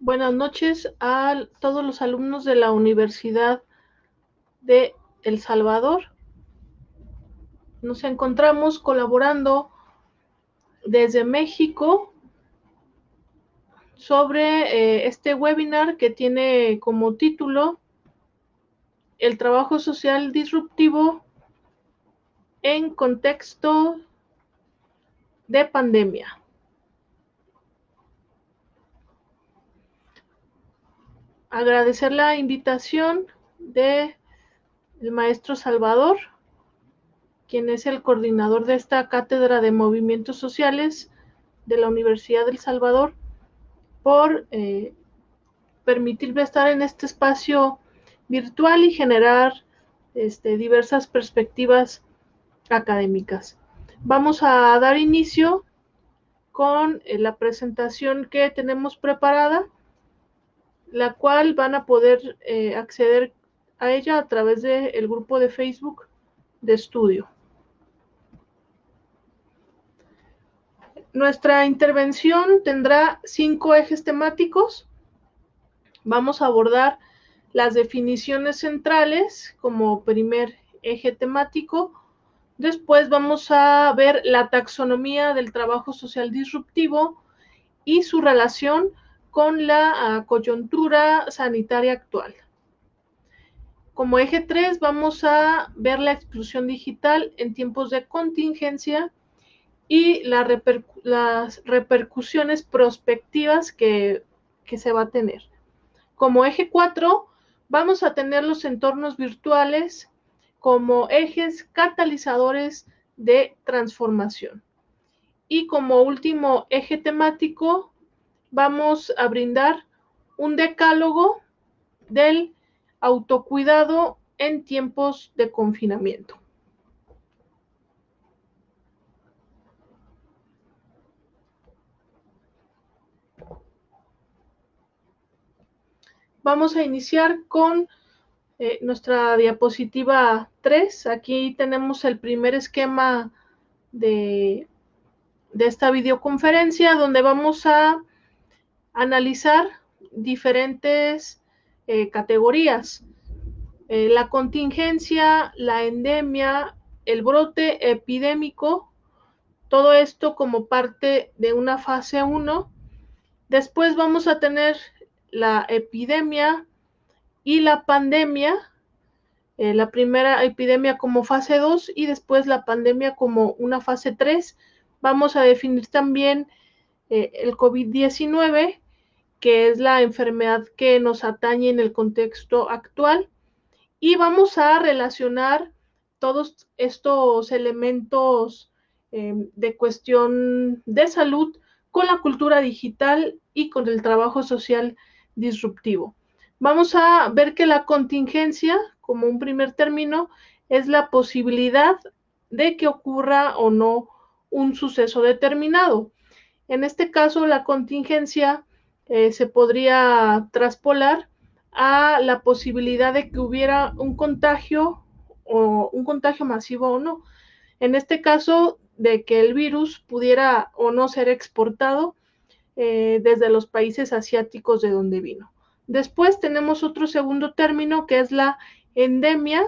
Buenas noches a todos los alumnos de la Universidad de El Salvador. Nos encontramos colaborando desde México sobre este webinar que tiene como título El trabajo social disruptivo en contexto de pandemia. Agradecer la invitación del maestro Salvador, quien es el coordinador de esta cátedra de movimientos sociales de la Universidad del Salvador, por permitirme estar en este espacio virtual y generar diversas perspectivas académicas. Vamos a dar inicio con la presentación que tenemos preparada, la cual van a poder acceder a ella a través del grupo de Facebook de estudio. Nuestra intervención tendrá 5 ejes temáticos. Vamos a abordar las definiciones centrales como primer eje temático. Después vamos a ver la taxonomía del trabajo social disruptivo y su relación con la coyuntura sanitaria actual. Como eje 3 vamos a ver la exclusión digital en tiempos de contingencia y las repercusiones prospectivas que se va a tener. Como eje 4 vamos a tener los entornos virtuales como ejes catalizadores de transformación. Y como último eje temático, vamos a brindar un decálogo del autocuidado en tiempos de confinamiento. Vamos a iniciar con nuestra diapositiva 3. Aquí tenemos el primer esquema de esta videoconferencia, donde vamos a analizar diferentes categorías. La contingencia, la endemia, el brote epidémico, todo esto como parte de una fase 1. Después vamos a tener la epidemia y la pandemia, la primera epidemia como fase 2 y después la pandemia como una fase 3. Vamos a definir también el COVID-19, que es la enfermedad que nos atañe en el contexto actual, y vamos a relacionar todos estos elementos de cuestión de salud con la cultura digital y con el trabajo social disruptivo. Vamos a ver que la contingencia, como un primer término, es la posibilidad de que ocurra o no un suceso determinado. En este caso, la contingencia se podría traspolar a la posibilidad de que hubiera un contagio o un contagio masivo o no. En este caso, de que el virus pudiera o no ser exportado desde los países asiáticos de donde vino. Después tenemos otro segundo término que es la endemia.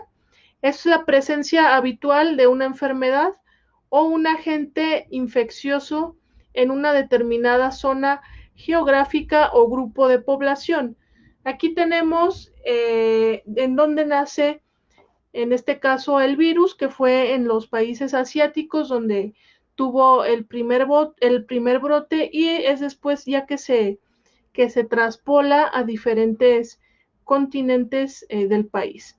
Es la presencia habitual de una enfermedad o un agente infeccioso en una determinada zona geográfica o grupo de población. Aquí tenemos en dónde nace, en este caso, el virus, que fue en los países asiáticos donde tuvo el primer brote, y es después ya que se traspola a diferentes continentes del país.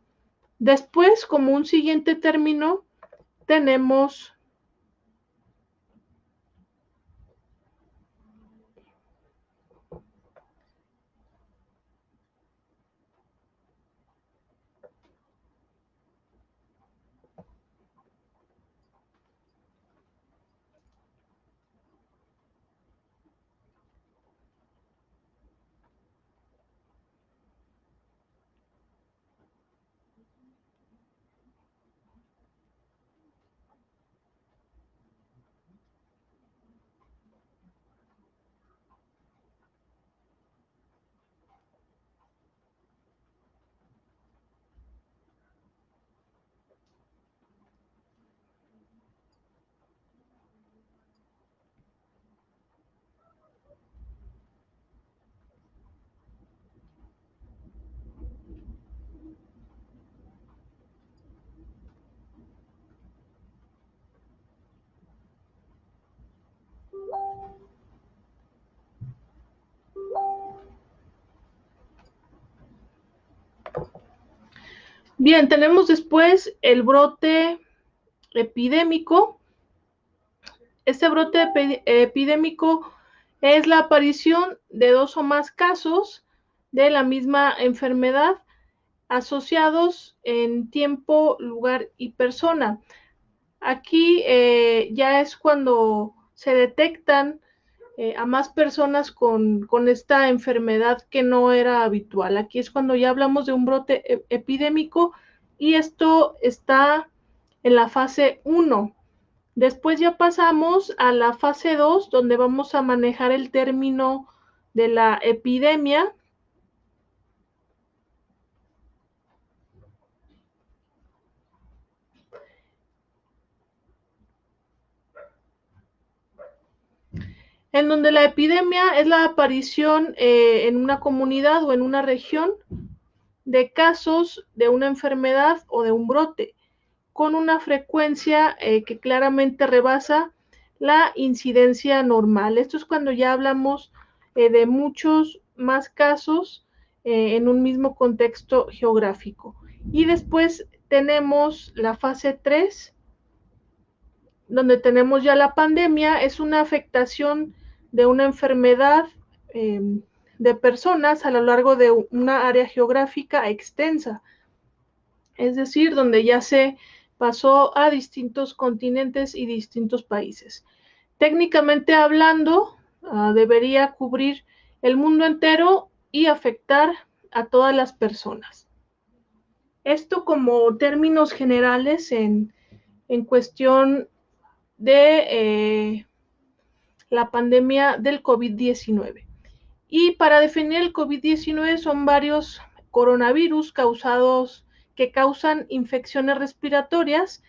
Después, como un siguiente término, tenemos Bien, tenemos después el brote epidémico. Este brote epidémico es la aparición de 2 o más casos de la misma enfermedad asociados en tiempo, lugar y persona. Aquí ya es cuando se detectan a más personas con esta enfermedad que no era habitual. Aquí es cuando ya hablamos de un brote epidémico y esto está en la fase 1. Después ya pasamos a la fase 2, donde vamos a manejar el término de la epidemia. En donde la epidemia es la aparición en una comunidad o en una región de casos de una enfermedad o de un brote, con una frecuencia que claramente rebasa la incidencia normal. Esto es cuando ya hablamos de muchos más casos en un mismo contexto geográfico. Y después tenemos la fase 3, donde tenemos ya la pandemia. Es una afectación de una enfermedad eh, de personas a lo largo de una área geográfica extensa, es decir, donde ya se pasó a distintos continentes y distintos países. Técnicamente hablando, debería cubrir el mundo entero y afectar a todas las personas. Esto como términos generales en cuestión de la pandemia del COVID-19. Y para definir el COVID-19 son varios coronavirus que causan infecciones respiratorias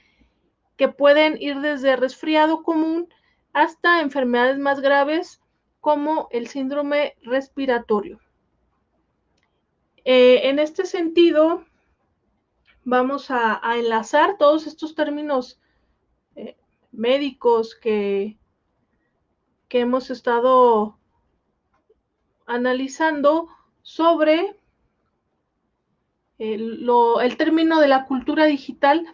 que pueden ir desde resfriado común hasta enfermedades más graves como el síndrome respiratorio. En este sentido, vamos a enlazar todos estos términos médicos que hemos estado analizando sobre el término de la cultura digital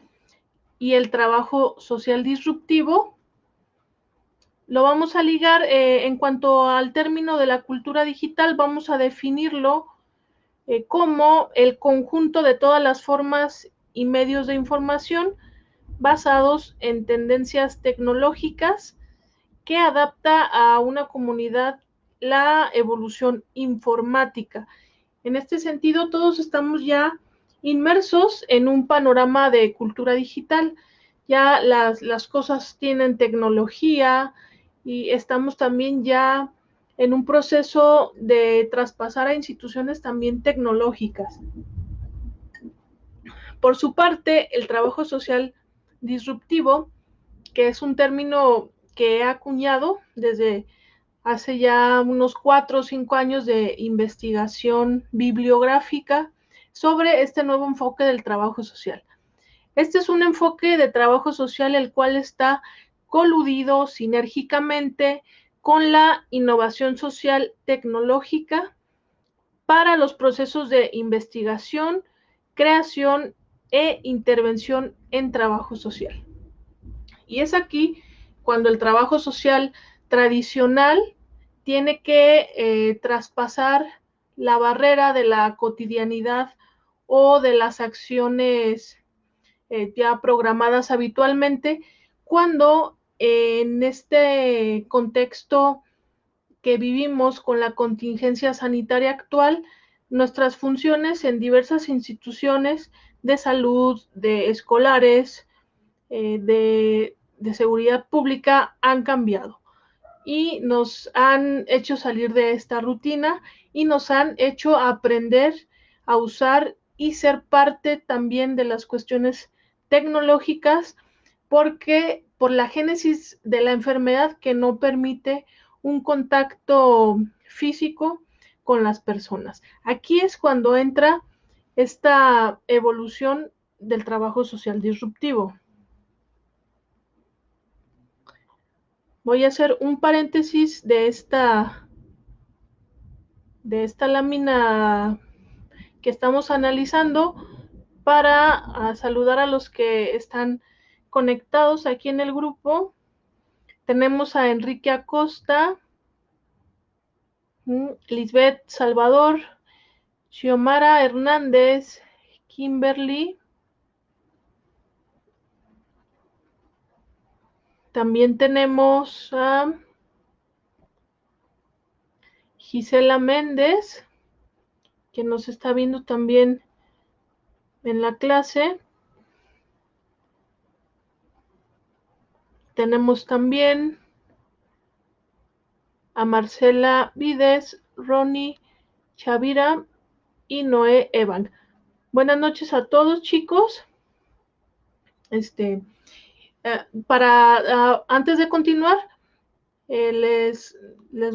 y el trabajo social disruptivo. Lo vamos a ligar en cuanto al término de la cultura digital, vamos a definirlo como el conjunto de todas las formas y medios de información basados en tendencias tecnológicas que adapta a una comunidad la evolución informática. En este sentido, todos estamos ya inmersos en un panorama de cultura digital. Ya las cosas tienen tecnología y estamos también ya en un proceso de traspasar a instituciones también tecnológicas. Por su parte, el trabajo social disruptivo, que es un término que he acuñado desde hace ya unos 4 o 5 años de investigación bibliográfica sobre este nuevo enfoque del trabajo social. Este es un enfoque de trabajo social el cual está coludido sinérgicamente con la innovación social tecnológica para los procesos de investigación, creación e intervención en trabajo social. Y es aquí cuando el trabajo social tradicional tiene que traspasar la barrera de la cotidianidad o de las acciones ya programadas habitualmente, cuando en este contexto que vivimos con la contingencia sanitaria actual, nuestras funciones en diversas instituciones de salud, de escolares, de seguridad pública han cambiado y nos han hecho salir de esta rutina y nos han hecho aprender a usar y ser parte también de las cuestiones tecnológicas, porque por la génesis de la enfermedad que no permite un contacto físico con las personas. Aquí es cuando entra esta evolución del trabajo social disruptivo. Voy a hacer un paréntesis de esta lámina que estamos analizando para saludar a los que están conectados aquí en el grupo. Tenemos a Enrique Acosta, Lisbeth Salvador, Xiomara Hernández, Kimberly. También tenemos a Gisela Méndez, que nos está viendo también en la clase. Tenemos también a Marcela Vides, Ronnie Chavira y Noé Evan. Buenas noches a todos, chicos. Antes de continuar, les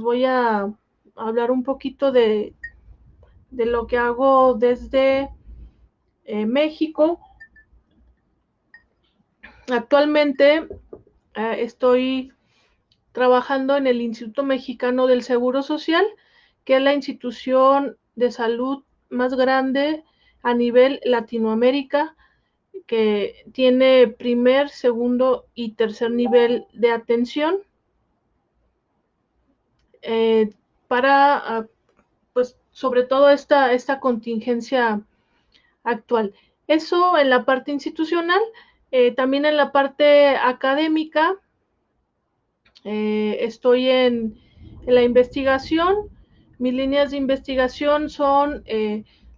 voy a hablar un poquito de lo que hago desde México. Actualmente estoy trabajando en el Instituto Mexicano del Seguro Social, que es la institución de salud más grande a nivel Latinoamérica, que tiene primer, segundo y tercer nivel de atención para, pues, sobre todo esta contingencia actual. Eso en la parte institucional. También en la parte académica, estoy en la investigación. Mis líneas de investigación son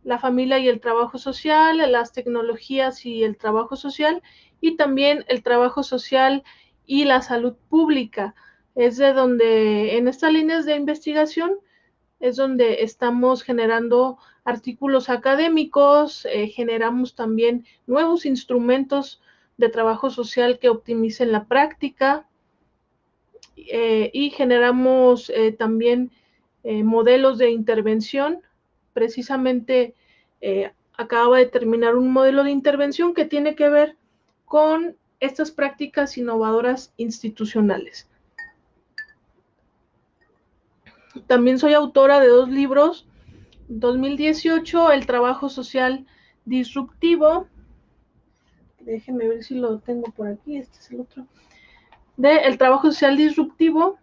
la familia y el trabajo social, las tecnologías y el trabajo social, y también el trabajo social y la salud pública. Es de donde, en estas líneas de investigación, es donde estamos generando artículos académicos, generamos también nuevos instrumentos de trabajo social que optimicen la práctica, y generamos también modelos de intervención. Precisamente acaba de terminar un modelo de intervención que tiene que ver con estas prácticas innovadoras institucionales. También soy autora de 2 libros. 2018, El trabajo social disruptivo. Déjenme ver si lo tengo por aquí. Este es el otro. El trabajo social disruptivo.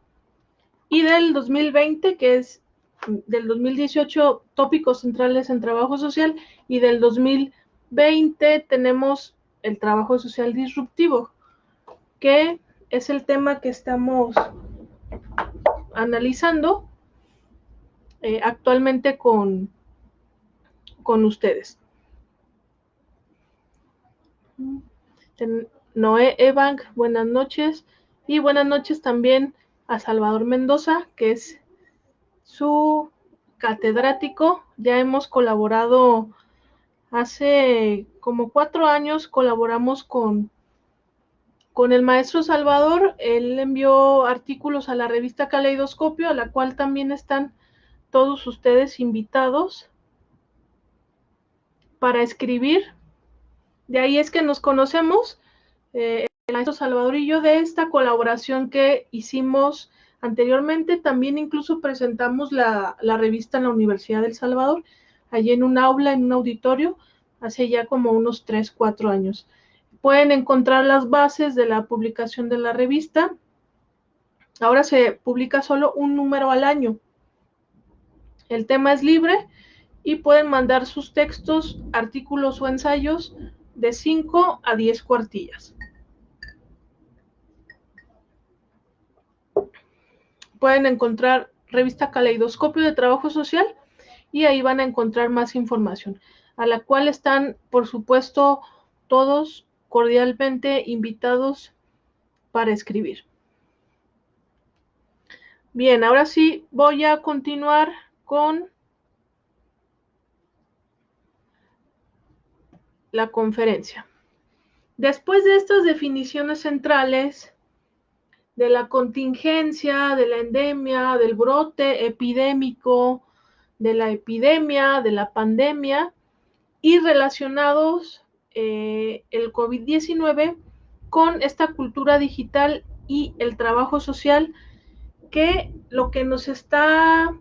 Y del 2020, que es del 2018, tópicos centrales en trabajo social. Y del 2020 tenemos el trabajo social disruptivo, que es el tema que estamos analizando actualmente con ustedes. Noé Evan, buenas noches. Y buenas noches también a Salvador Mendoza, que es su catedrático. Ya hemos colaborado hace como 4 años, colaboramos con el maestro Salvador. Él envió artículos a la revista Caleidoscopio, a la cual también están todos ustedes invitados para escribir. De ahí es que nos conocemos, el maestro Salvador y yo, de esta colaboración que hicimos anteriormente. También incluso presentamos la revista en la Universidad del Salvador, allí en un aula, en un auditorio, hace ya como unos 3, 4 años. Pueden encontrar las bases de la publicación de la revista. Ahora se publica solo un número al año. El tema es libre y pueden mandar sus textos, artículos o ensayos de 5 a 10 cuartillas. Pueden encontrar revista Caleidoscopio de Trabajo Social y ahí van a encontrar más información, a la cual están, por supuesto, todos cordialmente invitados para escribir. Bien, ahora sí voy a continuar con la conferencia. Después de estas definiciones centrales de la contingencia, de la endemia, del brote epidémico, de la epidemia, de la pandemia, y relacionados el COVID-19 con esta cultura digital y el trabajo social, que lo que nos está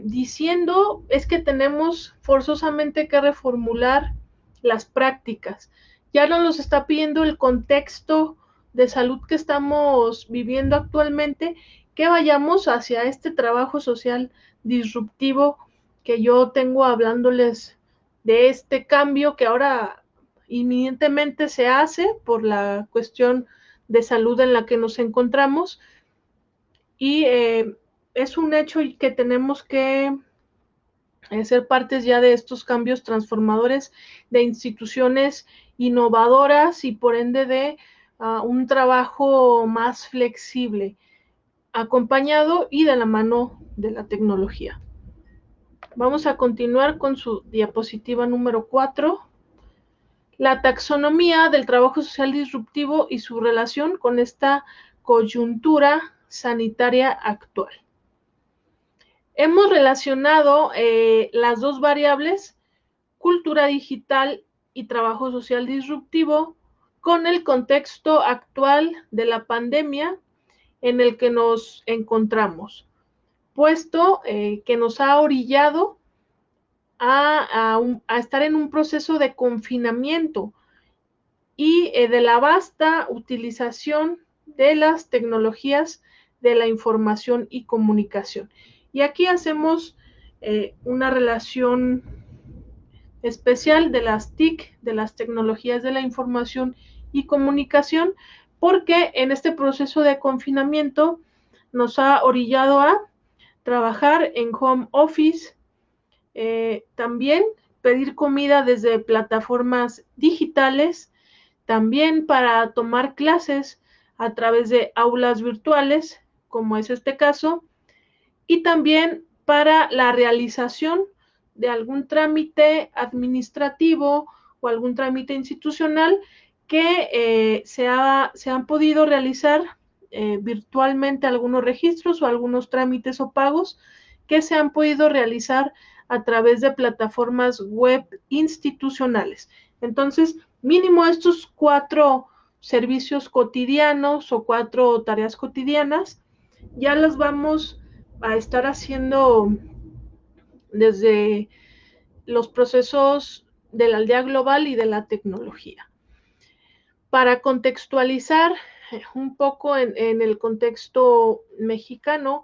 diciendo es que tenemos forzosamente que reformular las prácticas. Ya nos los está pidiendo el contexto de salud que estamos viviendo actualmente, que vayamos hacia este trabajo social disruptivo que yo tengo hablándoles de este cambio que ahora inminentemente se hace por la cuestión de salud en la que nos encontramos, y es un hecho que tenemos que ser partes ya de estos cambios transformadores de instituciones innovadoras y por ende de un trabajo más flexible, acompañado y de la mano de la tecnología. Vamos a continuar con su diapositiva número 4. La taxonomía del trabajo social disruptivo y su relación con esta coyuntura sanitaria actual. Hemos relacionado las dos variables, cultura digital y trabajo social disruptivo, con el contexto actual de la pandemia en el que nos encontramos, puesto que nos ha orillado a estar en un proceso de confinamiento y de la vasta utilización de las tecnologías de la información y comunicación. Y aquí hacemos una relación especial de las TIC, de las tecnologías de la información y comunicación, porque en este proceso de confinamiento nos ha orillado a trabajar en home office, también pedir comida desde plataformas digitales, también para tomar clases a través de aulas virtuales, como es este caso, y también para la realización de algún trámite administrativo o algún trámite institucional que se han podido realizar virtualmente, algunos registros o algunos trámites o pagos que se han podido realizar a través de plataformas web institucionales. Entonces, mínimo estos 4 servicios cotidianos o 4 tareas cotidianas ya las vamos a estar haciendo desde los procesos de la aldea global y de la tecnología. Para contextualizar un poco en el contexto mexicano,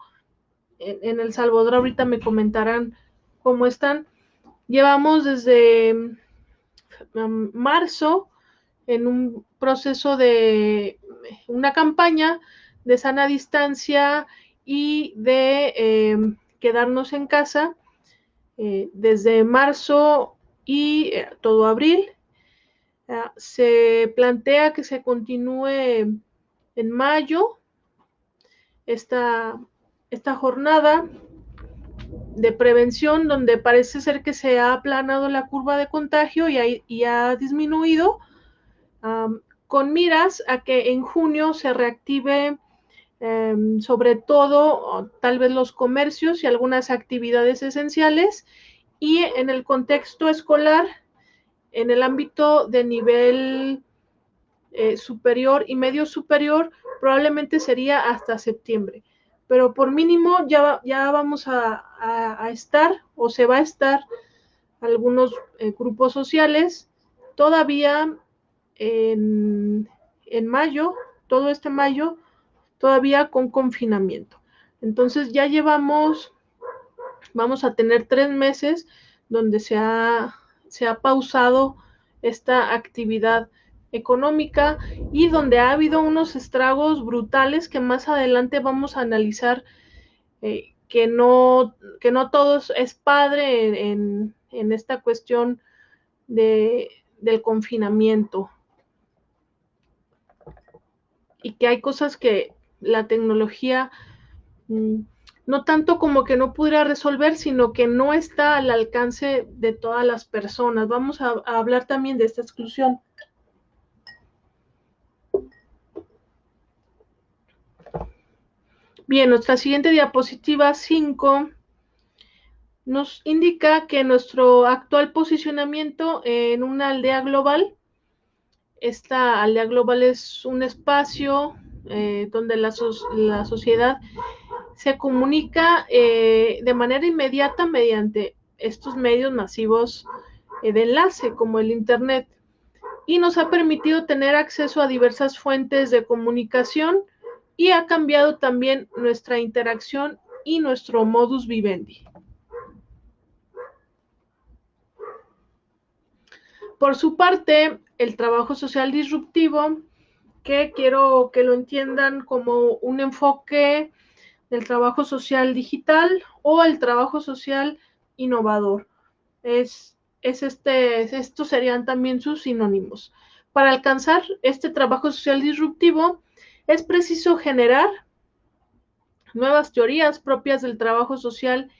en El Salvador ahorita me comentarán cómo están. Llevamos desde marzo en un proceso de una campaña de sana distancia y de quedarnos en casa desde marzo y todo abril. Se plantea que se continúe en mayo esta jornada de prevención, donde parece ser que se ha aplanado la curva de contagio y ha disminuido, con miras a que en junio se reactive sobre todo tal vez los comercios y algunas actividades esenciales, y en el contexto escolar, en el ámbito de nivel superior y medio superior, probablemente sería hasta septiembre, pero por mínimo ya vamos a estar o se va a estar algunos grupos sociales todavía en mayo, todo este mayo, todavía con confinamiento. Entonces ya vamos a tener 3 meses donde se ha pausado esta actividad económica y donde ha habido unos estragos brutales que más adelante vamos a analizar, que no todo es padre en esta cuestión del confinamiento, y que hay cosas que la tecnología no tanto como que no pudiera resolver, sino que no está al alcance de todas las personas. Vamos a hablar también de esta exclusión. Bien, nuestra siguiente diapositiva 5 nos indica que nuestro actual posicionamiento en una aldea global, esta aldea global es un espacio donde la sociedad se comunica de manera inmediata mediante estos medios masivos de enlace, como el Internet, y nos ha permitido tener acceso a diversas fuentes de comunicación y ha cambiado también nuestra interacción y nuestro modus vivendi. Por su parte, el trabajo social disruptivo, que quiero que lo entiendan como un enfoque del trabajo social digital o el trabajo social innovador. Estos serían también sus sinónimos. Para alcanzar este trabajo social disruptivo, es preciso generar nuevas teorías propias del trabajo social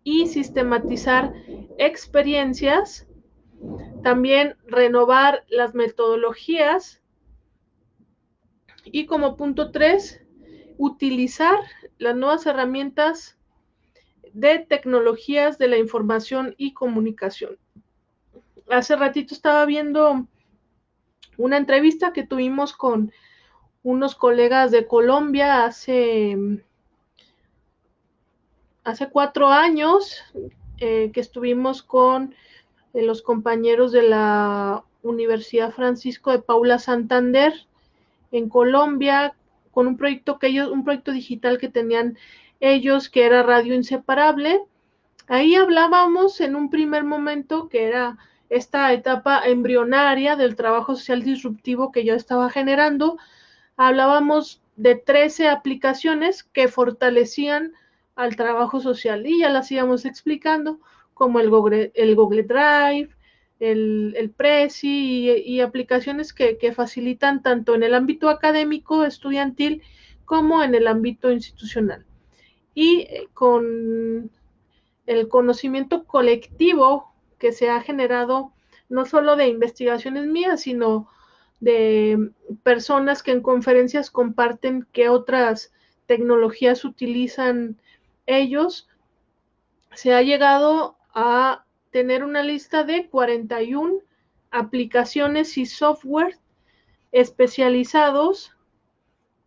y sistematizar experiencias, también renovar las metodologías y como punto 3, utilizar las nuevas herramientas de tecnologías de la información y comunicación. Hace ratito estaba viendo una entrevista que tuvimos con unos colegas de Colombia hace 4 años, que estuvimos con los compañeros de la Universidad Francisco de Paula Santander en Colombia, con un proyecto digital que tenían ellos, que era Radio Inseparable. Ahí hablábamos en un primer momento, que era esta etapa embrionaria del trabajo social disruptivo que yo estaba generando. Hablábamos de 13 aplicaciones que fortalecían al trabajo social y ya las íbamos explicando, como el Google Drive, el Prezi y aplicaciones que facilitan tanto en el ámbito académico, estudiantil, como en el ámbito institucional. Y con el conocimiento colectivo que se ha generado, no solo de investigaciones mías, sino de personas que en conferencias comparten qué otras tecnologías utilizan ellos, se ha llegado a tener una lista de 41 aplicaciones y software especializados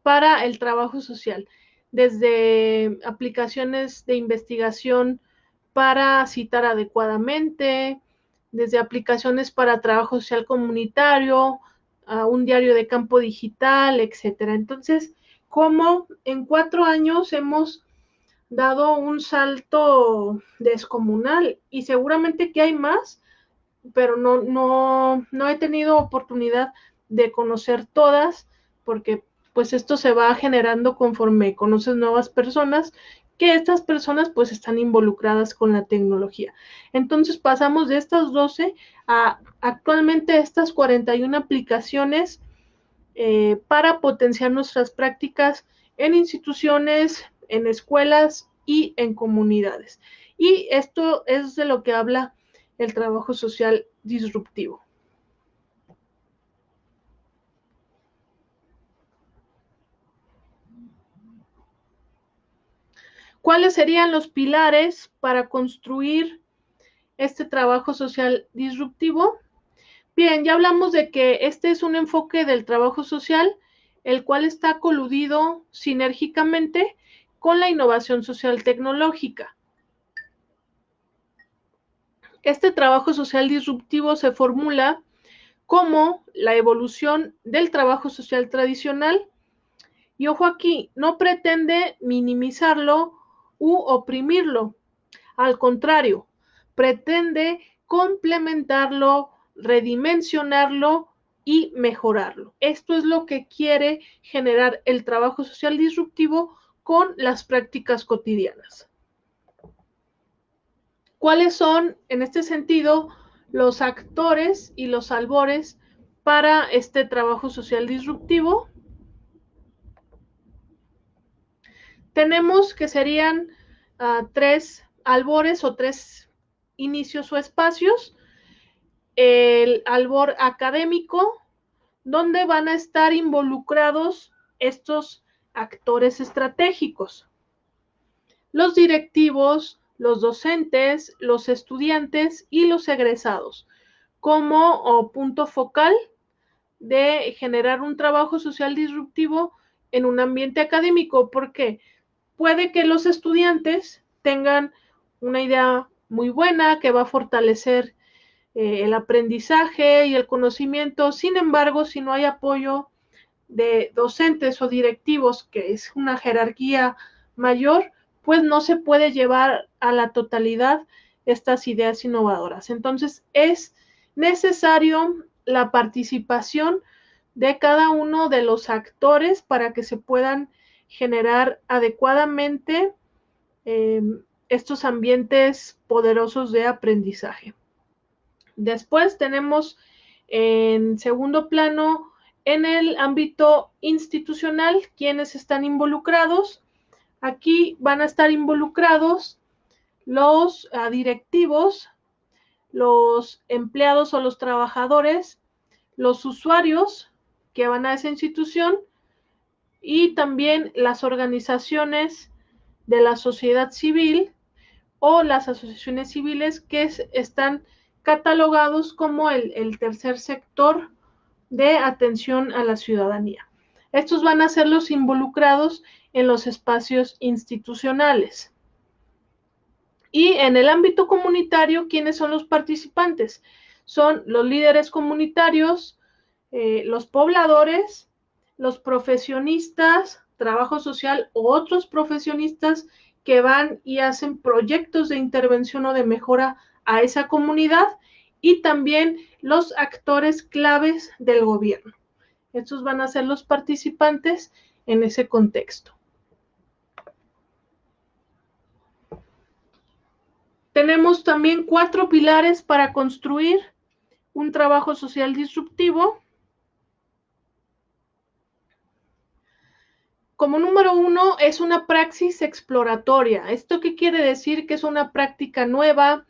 para el trabajo social, desde aplicaciones de investigación para citar adecuadamente, desde aplicaciones para trabajo social comunitario, a un diario de campo digital, etcétera. Entonces, como en 4 años hemos dado un salto descomunal y seguramente que hay más, pero no he tenido oportunidad de conocer todas, porque pues esto se va generando conforme conoces nuevas personas, que estas personas pues están involucradas con la tecnología. Entonces pasamos de estas 12 a actualmente estas 41 aplicaciones para potenciar nuestras prácticas en instituciones, en escuelas y en comunidades. Y esto es de lo que habla el trabajo social disruptivo. ¿Cuáles serían los pilares para construir este trabajo social disruptivo? Bien, ya hablamos de que este es un enfoque del trabajo social, el cual está coludido sinérgicamente con la innovación social tecnológica. Este trabajo social disruptivo se formula como la evolución del trabajo social tradicional y, ojo aquí, no pretende minimizarlo u oprimirlo. Al contrario, pretende complementarlo, redimensionarlo y mejorarlo. Esto es lo que quiere generar el trabajo social disruptivo con las prácticas cotidianas. ¿Cuáles son, en este sentido, los actores y los albores para este trabajo social disruptivo? Tenemos que serían 3 albores o 3 inicios o espacios. El albor académico, donde van a estar involucrados estos actores estratégicos, los directivos, los docentes, los estudiantes y los egresados, como punto focal de generar un trabajo social disruptivo en un ambiente académico, porque puede que los estudiantes tengan una idea muy buena que va a fortalecer el aprendizaje y el conocimiento. Sin embargo, si no hay apoyo de docentes o directivos, que es una jerarquía mayor, pues no se puede llevar a la totalidad estas ideas innovadoras. Entonces, es necesario la participación de cada uno de los actores para que se puedan generar adecuadamente estos ambientes poderosos de aprendizaje. Después tenemos en segundo plano, en el ámbito institucional, quienes están involucrados. Aquí van a estar involucrados los directivos, los empleados o los trabajadores, los usuarios que van a esa institución y también las organizaciones de la sociedad civil o las asociaciones civiles que están catalogados como el tercer sector de atención a la ciudadanía. Estos van a ser los involucrados en los espacios institucionales. Y en el ámbito comunitario, ¿quiénes son los participantes? Son los líderes comunitarios, los pobladores, los profesionistas, trabajo social o otros profesionistas que van y hacen proyectos de intervención o de mejora a esa comunidad, y también los actores claves del gobierno. Estos van a ser los participantes en ese contexto. Tenemos también 4 pilares para construir un trabajo social disruptivo. Como número 1 es una praxis exploratoria. ¿Esto qué quiere decir? Que es una práctica nueva,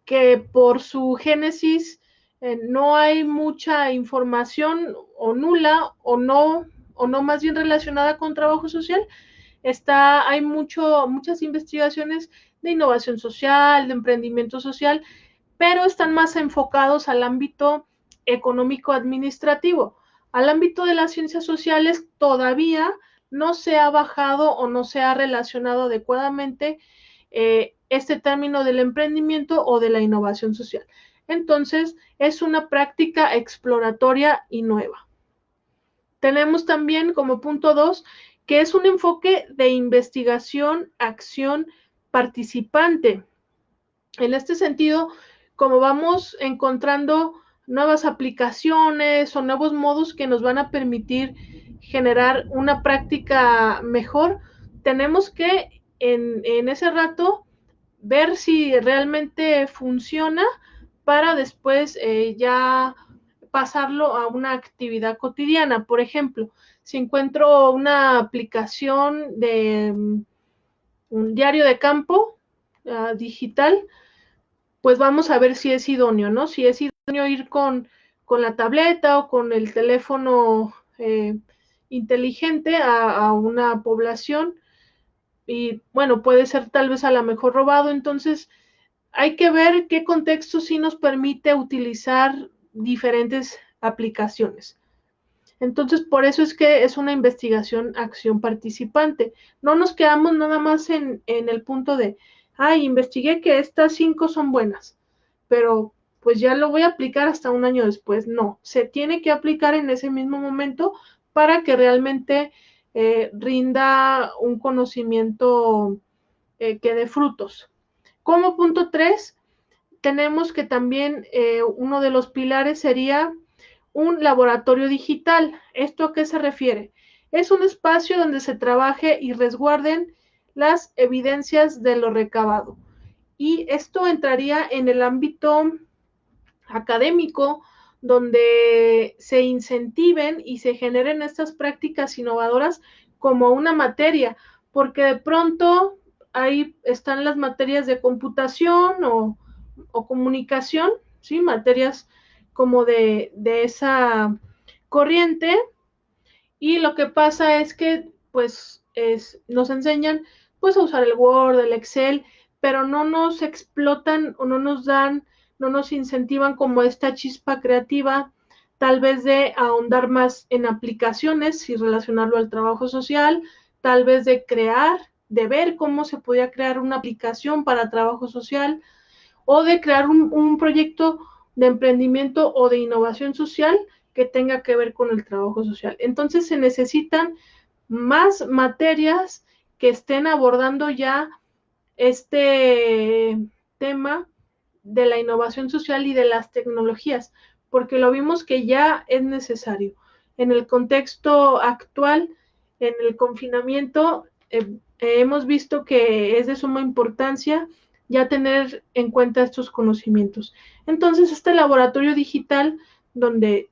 que por su génesis no hay mucha información o nula o no más bien relacionada con trabajo social. Hay muchas investigaciones de innovación social, de emprendimiento social, pero están más enfocados al ámbito económico-administrativo. Al ámbito de las ciencias sociales todavía no se ha bajado o no se ha relacionado adecuadamente este término del emprendimiento o de la innovación social. Entonces, es una práctica exploratoria y nueva. Tenemos también como punto 2, que es un enfoque de investigación, acción participante. En este sentido, como vamos encontrando nuevas aplicaciones o nuevos modos que nos van a permitir generar una práctica mejor, tenemos que en ese rato ver si realmente funciona para después ya pasarlo a una actividad cotidiana. Por ejemplo, si encuentro una aplicación de un diario de campo digital, pues vamos a ver si es idóneo, ¿no? Si es idóneo ir con la tableta o con el teléfono inteligente a una población, y bueno, puede ser tal vez a lo mejor robado. Entonces hay que ver qué contexto sí nos permite utilizar diferentes aplicaciones. Entonces, por eso es que es una investigación acción participante. No nos quedamos nada más en el punto de, investigué que estas 5 son buenas, pero pues ya lo voy a aplicar hasta un año después. No, se tiene que aplicar en ese mismo momento para que realmente rinda un conocimiento que dé frutos. Como punto 3, tenemos que también uno de los pilares sería un laboratorio digital. ¿Esto a qué se refiere? Es un espacio donde se trabaje y resguarden las evidencias de lo recabado. Y esto entraría en el ámbito académico, donde se incentiven y se generen estas prácticas innovadoras como una materia, porque de pronto ahí están las materias de computación o comunicación, ¿sí? Materias como de esa corriente, y lo que pasa es que pues nos enseñan pues a usar el Word, el Excel, pero no nos explotan o no nos incentivan como esta chispa creativa, tal vez de ahondar más en aplicaciones y relacionarlo al trabajo social, tal vez de ver cómo se podía crear una aplicación para trabajo social, o de crear un proyecto de emprendimiento o de innovación social que tenga que ver con el trabajo social. Entonces se necesitan más materias que estén abordando ya este tema de la innovación social y de las tecnologías, porque lo vimos que ya es necesario. En el contexto actual, en el confinamiento, hemos visto que es de suma importancia ya tener en cuenta estos conocimientos. Entonces, este laboratorio digital, donde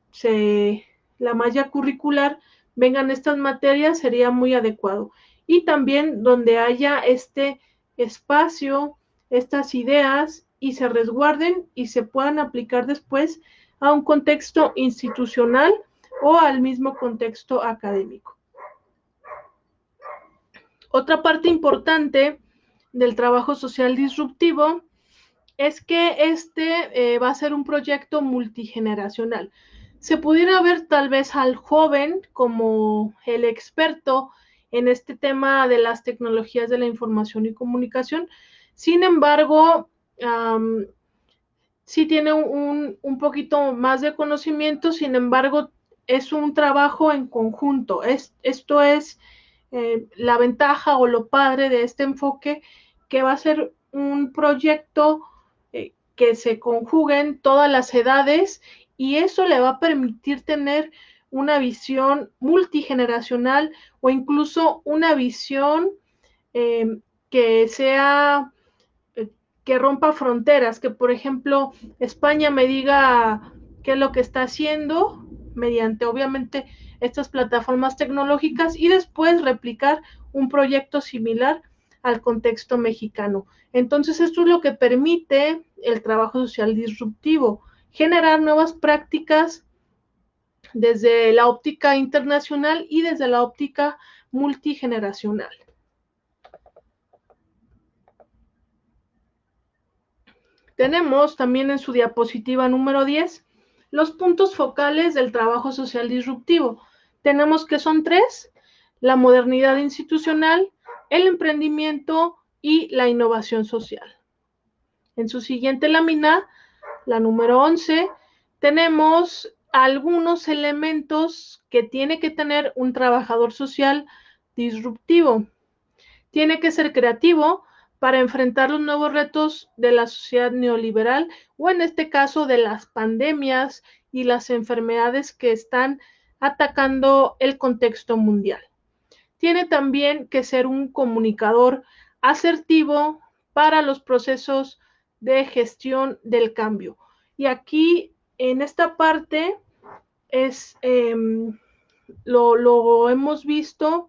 la malla curricular vengan estas materias, sería muy adecuado. Y también donde haya este espacio, estas ideas y se resguarden y se puedan aplicar después a un contexto institucional o al mismo contexto académico. Otra parte importante del trabajo social disruptivo es que va a ser un proyecto multigeneracional. Se pudiera ver tal vez al joven como el experto en este tema de las tecnologías de la información y comunicación. Sin embargo, sí tiene un poquito más de conocimiento, sin embargo, es un trabajo en conjunto. Esto es la ventaja o lo padre de este enfoque, que va a ser un proyecto que se conjuguen todas las edades y eso le va a permitir tener una visión multigeneracional o incluso una visión que sea que rompa fronteras, que por ejemplo España me diga qué es lo que está haciendo mediante obviamente estas plataformas tecnológicas y después replicar un proyecto similar al contexto mexicano. Entonces esto es lo que permite el trabajo social disruptivo, generar nuevas prácticas desde la óptica internacional y desde la óptica multigeneracional. Tenemos también en su diapositiva número 10 los puntos focales del trabajo social disruptivo. Tenemos que son 3, la modernidad institucional, el emprendimiento y la innovación social. En su siguiente lámina, la número 11, tenemos algunos elementos que tiene que tener un trabajador social disruptivo. Tiene que ser creativo para enfrentar los nuevos retos de la sociedad neoliberal o en este caso de las pandemias y las enfermedades que están atacando el contexto mundial. Tiene también que ser un comunicador asertivo para los procesos de gestión del cambio. Y aquí en esta parte es lo hemos visto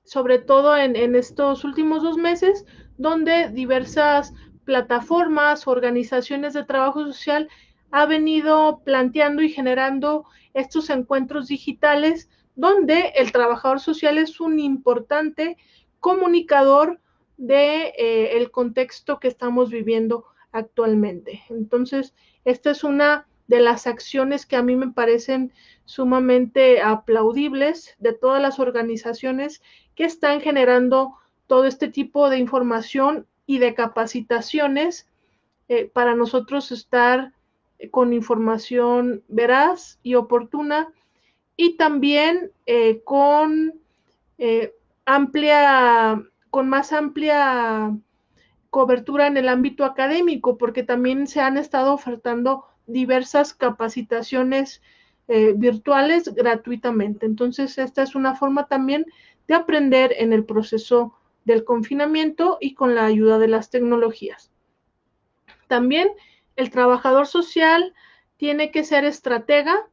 sobre todo en estos últimos 2 meses, donde diversas plataformas, organizaciones de trabajo social ha venido planteando y generando estos encuentros digitales donde el trabajador social es un importante comunicador de el contexto que estamos viviendo actualmente. Entonces, esta es una de las acciones que a mí me parecen sumamente aplaudibles de todas las organizaciones que están generando todo este tipo de información y de capacitaciones para nosotros estar con información veraz y oportuna y también eh, con más amplia cobertura en el ámbito académico, porque también se han estado ofertando diversas capacitaciones virtuales gratuitamente. Entonces, esta es una forma también de aprender en el proceso del confinamiento y con la ayuda de las tecnologías. También el trabajador social tiene que ser estratega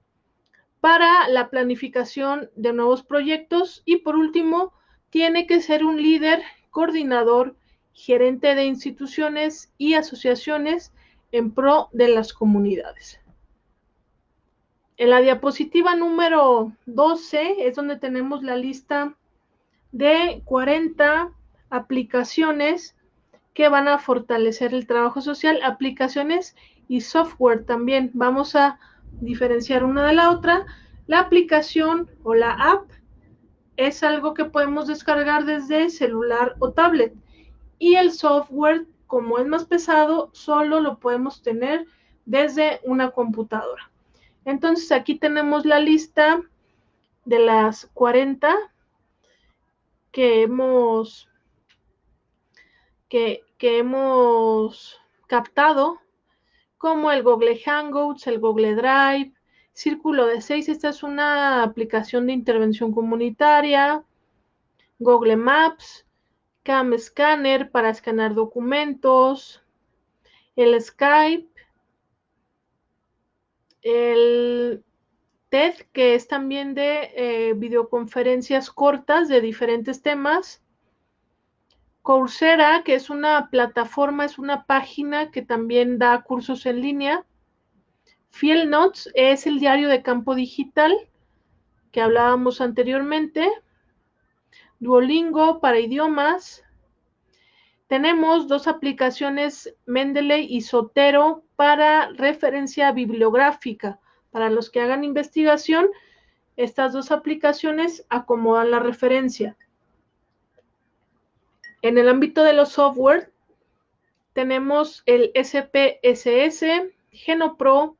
para la planificación de nuevos proyectos y por último, tiene que ser un líder, coordinador, gerente de instituciones y asociaciones en pro de las comunidades. En la diapositiva número 12 es donde tenemos la lista de 40 aplicaciones que van a fortalecer el trabajo social, aplicaciones y software también. Vamos a diferenciar una de la otra. La aplicación o la app es algo que podemos descargar desde celular o tablet y el software como es más pesado, solo lo podemos tener desde una computadora. Entonces aquí tenemos la lista de las 40 que hemos captado, como el Google Hangouts, el Google Drive, Círculo de 6, esta es una aplicación de intervención comunitaria, Google Maps, Cam Scanner para escanear documentos, el Skype, el TED, que es también de videoconferencias cortas de diferentes temas, Coursera, que es una plataforma, es una página que también da cursos en línea, Field Notes es el diario de campo digital que hablábamos anteriormente, Duolingo para idiomas. Tenemos dos aplicaciones, Mendeley y Zotero, para referencia bibliográfica. Para los que hagan investigación, estas dos aplicaciones acomodan la referencia. En el ámbito de los software, tenemos el SPSS, GenoPro,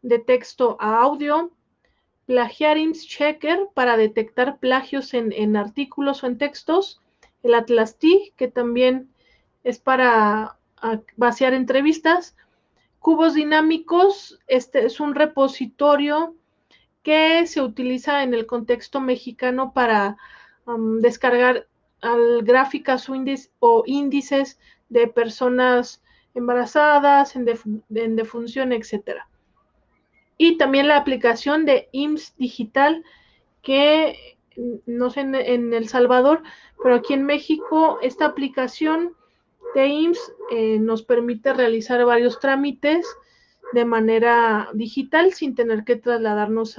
de texto a audio, Plagiarims Checker para detectar plagios en artículos o en textos, el Atlas T, que también es para vaciar entrevistas, Cubos Dinámicos, este es un repositorio que se utiliza en el contexto mexicano para descargar gráficas o índices de personas embarazadas, en defunción, etcétera. Y también la aplicación de IMSS Digital, que no sé en El Salvador, pero aquí en México esta aplicación de IMSS nos permite realizar varios trámites de manera digital sin tener que trasladarnos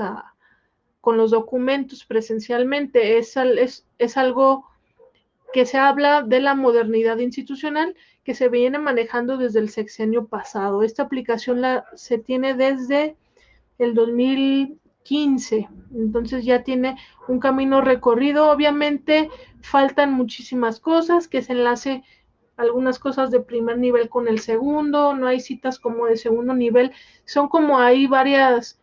con los documentos presencialmente. Es algo que se habla de la modernidad institucional que se viene manejando desde el sexenio pasado. Esta aplicación se tiene desde el 2015, entonces ya tiene un camino recorrido. Obviamente faltan muchísimas cosas, que se enlace algunas cosas de primer nivel con el segundo, no hay citas como de segundo nivel, son como hay varias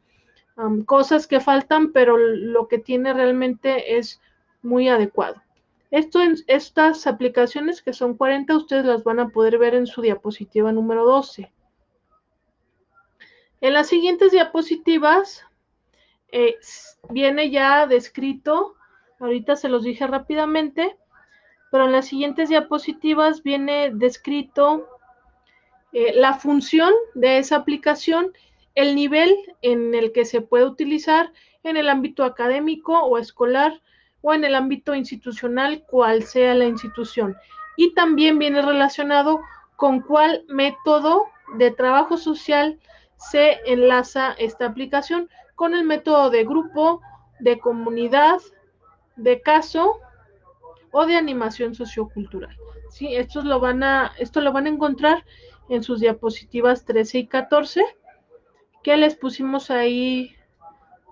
cosas que faltan, pero lo que tiene realmente es muy adecuado. Estas aplicaciones, que son 40, ustedes las van a poder ver en su diapositiva número 12. En las siguientes diapositivas viene ya descrito, ahorita se los dije rápidamente, pero en las siguientes diapositivas viene descrito la función de esa aplicación, el nivel en el que se puede utilizar en el ámbito académico o escolar o en el ámbito institucional, cual sea la institución. Y también viene relacionado con cuál método de trabajo social se enlaza esta aplicación, con el método de grupo, de comunidad, de caso o de animación sociocultural. ¿Sí? Esto lo van a encontrar en sus diapositivas 13 y 14, que les pusimos ahí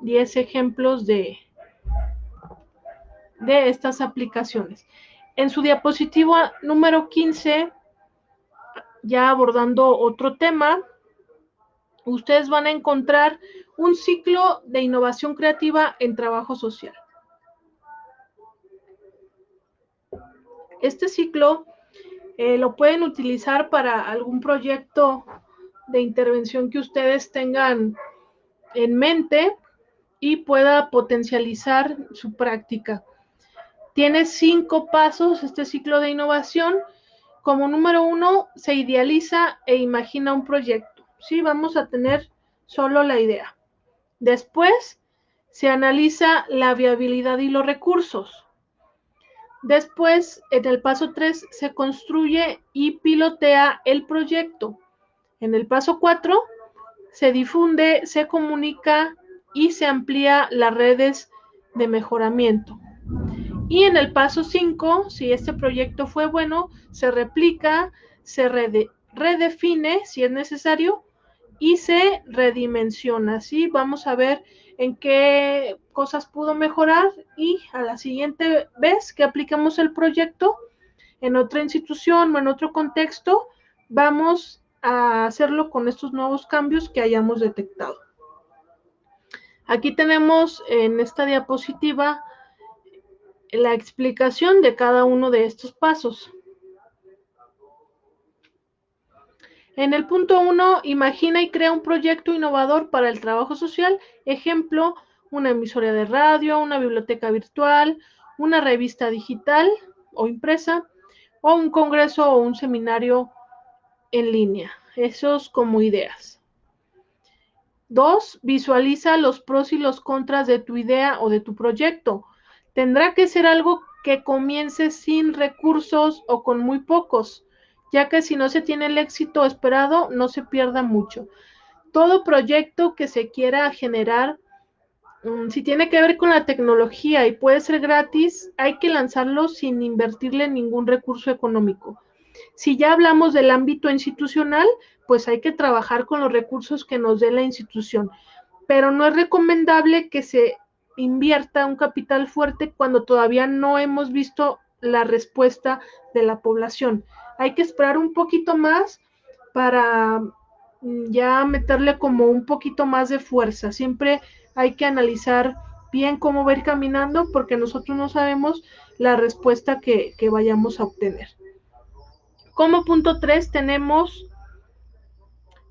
10 ejemplos de estas aplicaciones. En su diapositiva número 15, ya abordando otro tema, ustedes van a encontrar un ciclo de innovación creativa en trabajo social. Este ciclo lo pueden utilizar para algún proyecto de intervención que ustedes tengan en mente y pueda potencializar su práctica. Tiene 5 pasos este ciclo de innovación. Como número 1, se idealiza e imagina un proyecto. Sí, vamos a tener solo la idea. Después, se analiza la viabilidad y los recursos. Después, en el paso 3, se construye y pilotea el proyecto. En el paso 4, se difunde, se comunica y se amplía las redes de mejoramiento. Y en el paso 5, si este proyecto fue bueno, se replica, se redefine si es necesario y se redimensiona. ¿Sí? Vamos a ver en qué cosas pudo mejorar y a la siguiente vez que aplicamos el proyecto, en otra institución o en otro contexto, vamos a hacerlo con estos nuevos cambios que hayamos detectado. Aquí tenemos en esta diapositiva la explicación de cada uno de estos pasos. En el punto 1, imagina y crea un proyecto innovador para el trabajo social. Ejemplo, una emisora de radio, una biblioteca virtual, una revista digital o impresa, o un congreso o un seminario en línea. Esos como ideas. 2, visualiza los pros y los contras de tu idea o de tu proyecto. Tendrá que ser algo que comience sin recursos o con muy pocos, ya que si no se tiene el éxito esperado, no se pierda mucho. Todo proyecto que se quiera generar, si tiene que ver con la tecnología y puede ser gratis, hay que lanzarlo sin invertirle ningún recurso económico. Si ya hablamos del ámbito institucional, pues hay que trabajar con los recursos que nos dé la institución, pero no es recomendable que se invierta un capital fuerte cuando todavía no hemos visto la respuesta de la población. Hay que esperar un poquito más para ya meterle como un poquito más de fuerza. Siempre hay que analizar bien cómo va a ir caminando porque nosotros no sabemos la respuesta que vayamos a obtener. Como punto 3 tenemos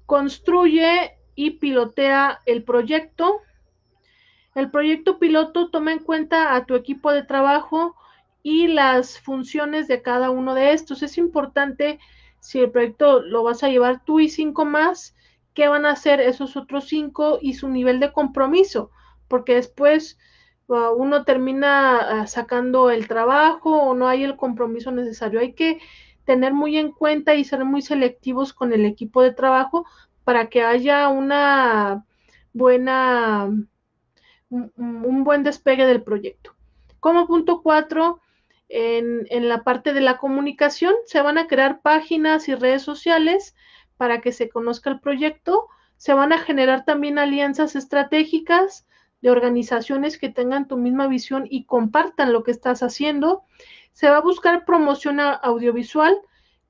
construye y pilotea el proyecto. El proyecto piloto toma en cuenta a tu equipo de trabajo y las funciones de cada uno de estos. Es importante, si el proyecto lo vas a llevar tú y 5 más, qué van a hacer esos otros 5 y su nivel de compromiso, porque después uno termina sacando el trabajo o no hay el compromiso necesario. Hay que tener muy en cuenta y ser muy selectivos con el equipo de trabajo para que haya una buena un buen despegue del proyecto. Como punto 4, en la parte de la comunicación, se van a crear páginas y redes sociales para que se conozca el proyecto. Se van a generar también alianzas estratégicas de organizaciones que tengan tu misma visión y compartan lo que estás haciendo. Se va a buscar promoción audiovisual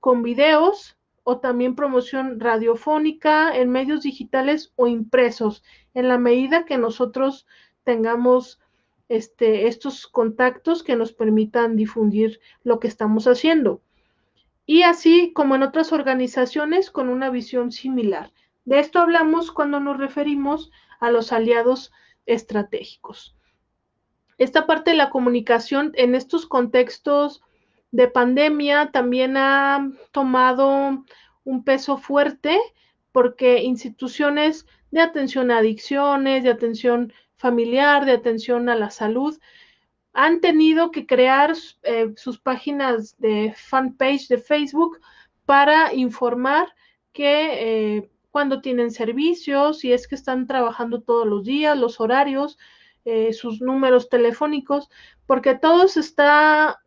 con videos o también promoción radiofónica en medios digitales o impresos, en la medida que nosotros tengamos estos contactos que nos permitan difundir lo que estamos haciendo. Y así como en otras organizaciones con una visión similar. De esto hablamos cuando nos referimos a los aliados estratégicos. Esta parte de la comunicación en estos contextos de pandemia también ha tomado un peso fuerte porque instituciones de atención a adicciones, de atención familiar, de atención a la salud, han tenido que crear sus páginas de fanpage de Facebook para informar que cuando tienen servicios, si es que están trabajando todos los días, los horarios, sus números telefónicos, porque todo se está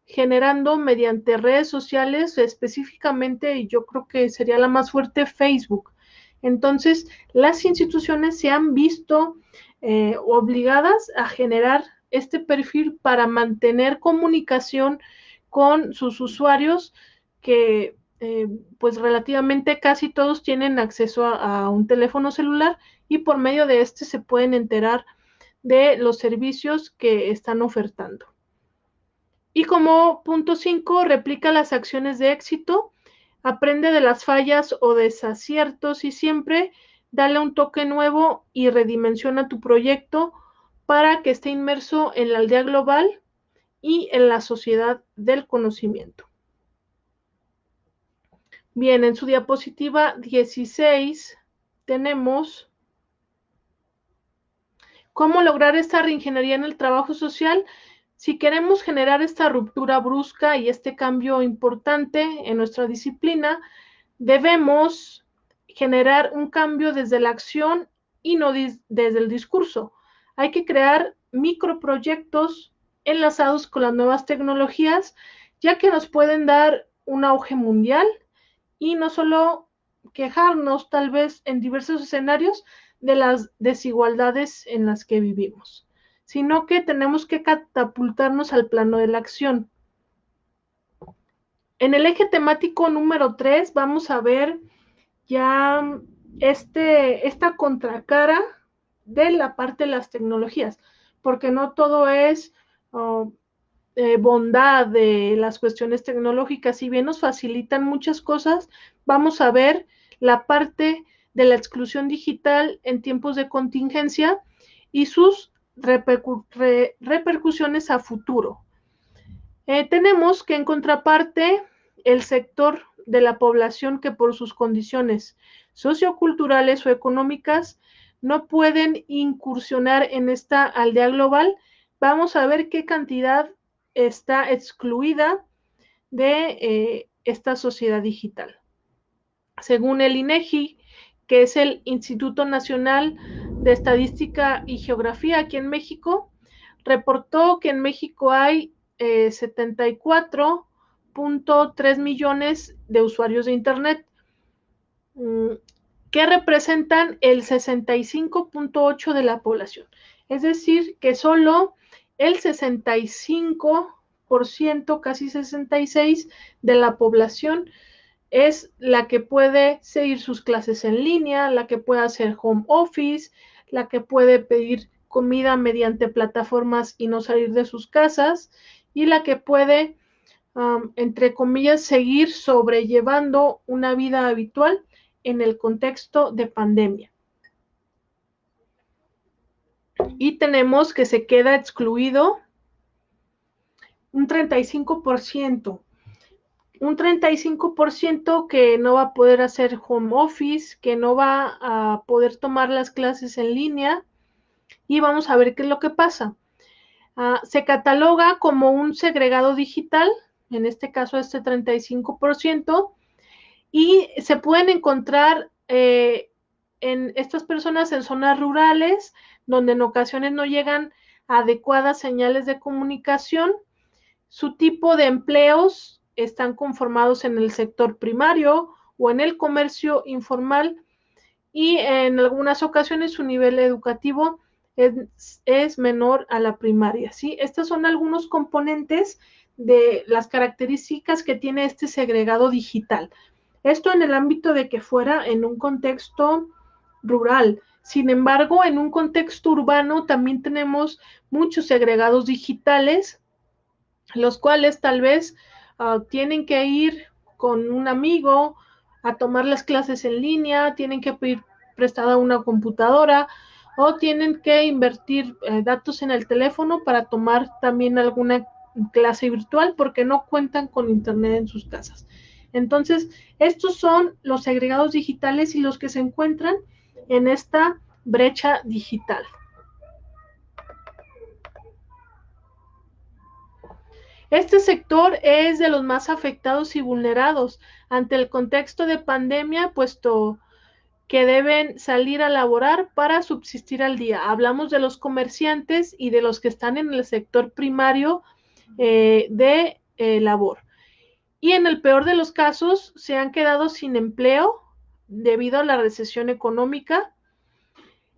generando mediante redes sociales, específicamente, y yo creo que sería la más fuerte, Facebook. Entonces, las instituciones se han visto obligadas a generar este perfil para mantener comunicación con sus usuarios que pues relativamente casi todos tienen acceso a un teléfono celular y por medio de este se pueden enterar de los servicios que están ofertando. Y como punto 5, replica las acciones de éxito, aprende de las fallas o desaciertos y siempre dale un toque nuevo y redimensiona tu proyecto para que esté inmerso en la aldea global y en la sociedad del conocimiento. Bien, en su diapositiva 16 tenemos cómo lograr esta reingeniería en el trabajo social. Si queremos generar esta ruptura brusca y este cambio importante en nuestra disciplina, debemos generar un cambio desde la acción y no desde el discurso. Hay que crear microproyectos enlazados con las nuevas tecnologías, ya que nos pueden dar un auge mundial y no solo quejarnos tal vez en diversos escenarios de las desigualdades en las que vivimos, sino que tenemos que catapultarnos al plano de la acción. En el eje temático número 3 vamos a ver ya esta contracara de la parte de las tecnologías, porque no todo es bondad de las cuestiones tecnológicas. Si bien nos facilitan muchas cosas, vamos a ver la parte de la exclusión digital en tiempos de contingencia y sus repercusiones a futuro. Tenemos que en contraparte el sector de la población que por sus condiciones socioculturales o económicas no pueden incursionar en esta aldea global. Vamos a ver qué cantidad está excluida de esta sociedad digital. Según el INEGI, que es el Instituto Nacional de Estadística y Geografía aquí en México, reportó que en México hay 74.3 millones de usuarios de Internet, que representan el 65.8% de la población. Es decir, que solo el 65%, casi 66%, de la población es la que puede seguir sus clases en línea, la que puede hacer home office, la que puede pedir comida mediante plataformas y no salir de sus casas, y la que puede, entre comillas, seguir sobrellevando una vida habitual en el contexto de pandemia. Y tenemos que se queda excluido un 35%. Un 35% que no va a poder hacer home office, que no va a poder tomar las clases en línea, y vamos a ver qué es lo que pasa. Se cataloga como un segregado digital, en este caso este 35%, y se pueden encontrar en estas personas en zonas rurales, donde en ocasiones no llegan adecuadas señales de comunicación. Su tipo de empleos están conformados en el sector primario o en el comercio informal, y en algunas ocasiones su nivel educativo es menor a la primaria, ¿sí? Estos son algunos componentes de las características que tiene este segregado digital. Esto en el ámbito de que fuera en un contexto rural. Sin embargo, en un contexto urbano también tenemos muchos segregados digitales, los cuales tal vez tienen que ir con un amigo a tomar las clases en línea, tienen que pedir prestada una computadora o tienen que invertir datos en el teléfono para tomar también alguna clase virtual porque no cuentan con internet en sus casas. Entonces, estos son los segregados digitales y los que se encuentran en esta brecha digital. Este sector es de los más afectados y vulnerados ante el contexto de pandemia, puesto que deben salir a laborar para subsistir al día. Hablamos de los comerciantes y de los que están en el sector primario de labor. Y en el peor de los casos, se han quedado sin empleo debido a la recesión económica.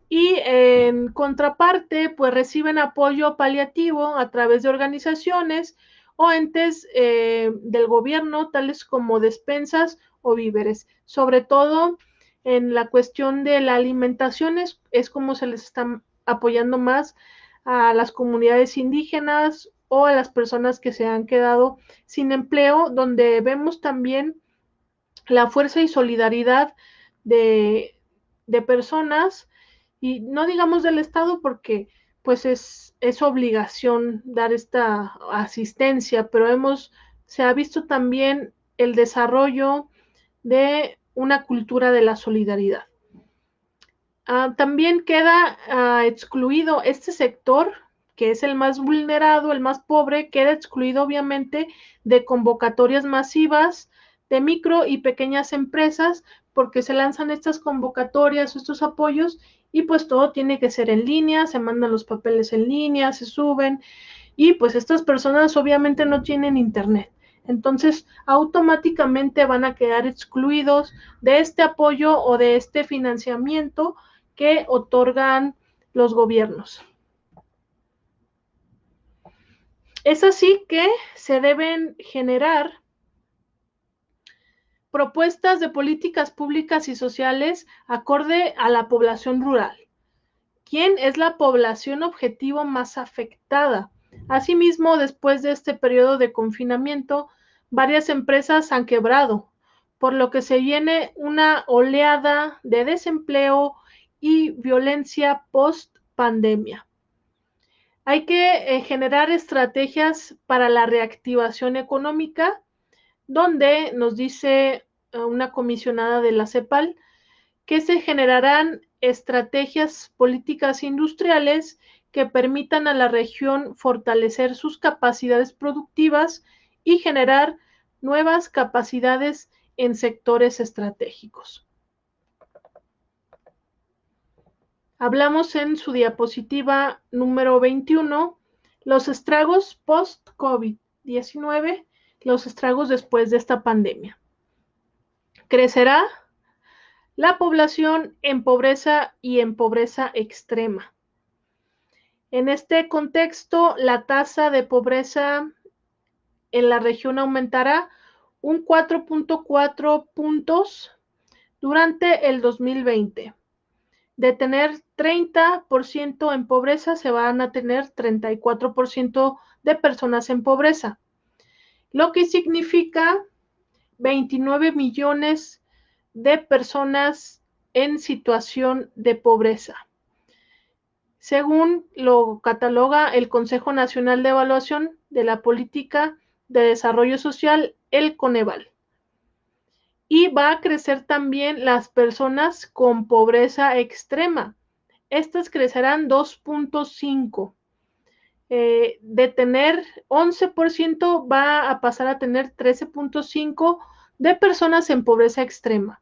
Y en contraparte, pues reciben apoyo paliativo a través de organizaciones o entes del gobierno, tales como despensas o víveres. Sobre todo en la cuestión de la alimentación es como se les está apoyando más a las comunidades indígenas o a las personas que se han quedado sin empleo, donde vemos también la fuerza y solidaridad de personas, y no digamos del Estado porque pues es obligación dar esta asistencia, pero se ha visto también el desarrollo de una cultura de la solidaridad. También queda excluido este sector, que es el más vulnerado, el más pobre, queda excluido obviamente de convocatorias masivas de micro y pequeñas empresas, porque se lanzan estas convocatorias, estos apoyos, y pues todo tiene que ser en línea, se mandan los papeles en línea, se suben, y pues estas personas obviamente no tienen internet. Entonces, automáticamente van a quedar excluidos de este apoyo o de este financiamiento que otorgan los gobiernos. Es así que se deben generar propuestas de políticas públicas y sociales acorde a la población rural. ¿Quién es la población objetivo más afectada? Asimismo, después de este periodo de confinamiento, varias empresas han quebrado, por lo que se viene una oleada de desempleo y violencia post-pandemia. Hay que generar estrategias para la reactivación económica, donde nos dice una comisionada de la CEPAL que se generarán estrategias políticas industriales que permitan a la región fortalecer sus capacidades productivas y generar nuevas capacidades en sectores estratégicos. Hablamos en su diapositiva número 21, los estragos post-COVID-19, los estragos después de esta pandemia. Crecerá la población en pobreza y en pobreza extrema. En este contexto, la tasa de pobreza en la región aumentará un 4.4 puntos durante el 2020. De tener 30% en pobreza, se van a tener 34% de personas en pobreza, lo que significa 29 millones de personas en situación de pobreza, según lo cataloga el Consejo Nacional de Evaluación de la Política de Desarrollo Social, el Coneval. Y va a crecer también las personas con pobreza extrema. Estas crecerán 2.5. De tener 11% va a pasar a tener 13.5 de personas en pobreza extrema.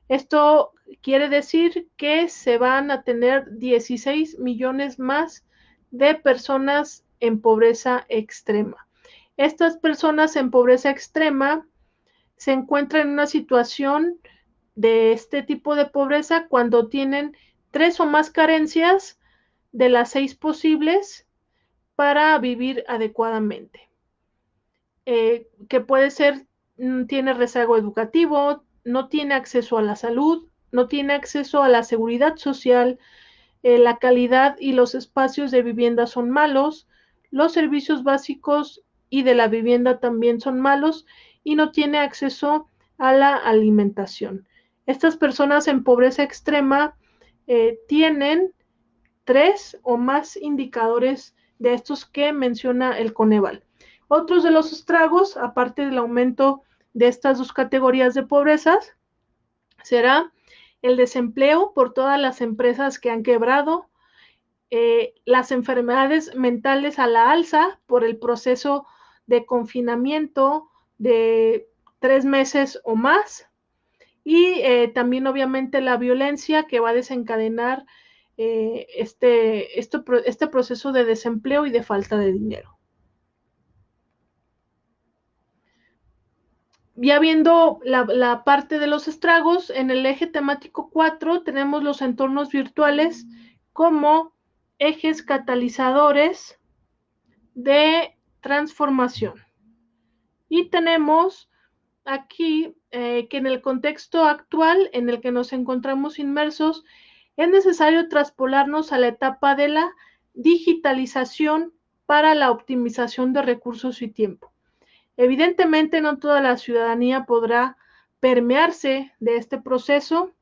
Esto quiere decir que se van a tener 16 millones más de personas en pobreza extrema. Estas personas en pobreza extrema se encuentran en una situación de este tipo de pobreza cuando tienen 3 o más carencias de las 6 posibles para vivir adecuadamente. Que puede ser, tiene rezago educativo, no tiene acceso a la salud, no tiene acceso a la seguridad social, la calidad y los espacios de vivienda son malos, los servicios básicos y de la vivienda también son malos y no tiene acceso a la alimentación. Estas personas en pobreza extrema tienen 3 o más indicadores de estos que menciona el Coneval. Otros de los estragos, aparte del aumento de estas dos categorías de pobrezas, será el desempleo por todas las empresas que han quebrado, las enfermedades mentales a la alza por el proceso de confinamiento de 3 meses o más, y también obviamente la violencia que va a desencadenar este proceso de desempleo y de falta de dinero. Ya viendo la parte de los estragos, en el eje temático 4 tenemos los entornos virtuales como ejes catalizadores de transformación. Y tenemos aquí que en el contexto actual en el que nos encontramos inmersos, es necesario traspolarnos a la etapa de la digitalización para la optimización de recursos y tiempo. Evidentemente, no toda la ciudadanía podrá permearse de este proceso.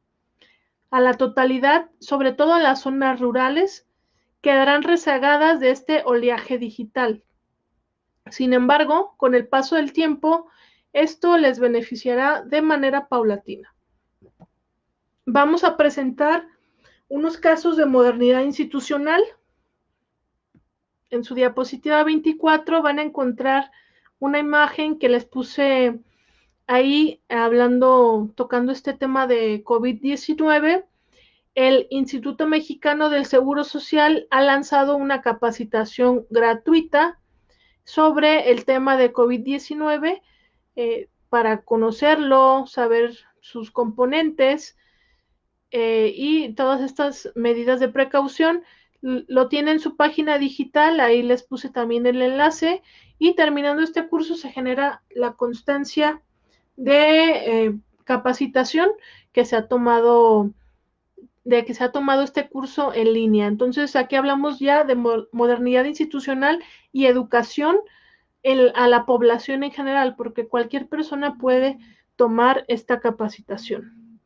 A la totalidad, sobre todo en las zonas rurales, quedarán rezagadas de este oleaje digital. Sin embargo, con el paso del tiempo, esto les beneficiará de manera paulatina. Vamos a presentar unos casos de modernidad institucional. En su diapositiva 24 van a encontrar una imagen que les puse ahí tocando este tema de COVID-19. El Instituto Mexicano del Seguro Social ha lanzado una capacitación gratuita sobre el tema de COVID-19 para conocerlo, saber sus componentes y todas estas medidas de precaución. Lo tiene en su página digital, ahí les puse también el enlace, y terminando este curso se genera la constancia de capacitación que se ha tomado este curso en línea. Entonces, aquí hablamos ya de modernidad institucional y educación a la población en general, porque cualquier persona puede tomar esta capacitación.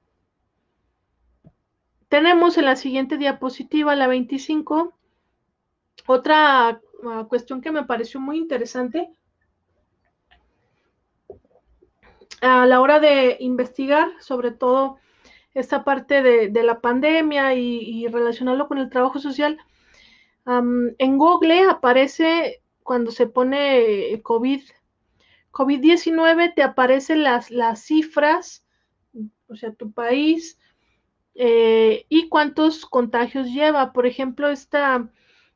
Tenemos en la siguiente diapositiva, la 25, otra cuestión que me pareció muy interesante a la hora de investigar, sobre todo esta parte de la pandemia y relacionarlo con el trabajo social. En Google aparece cuando se pone COVID-19, te aparecen las cifras, o sea, tu país, y cuántos contagios lleva. Por ejemplo, esta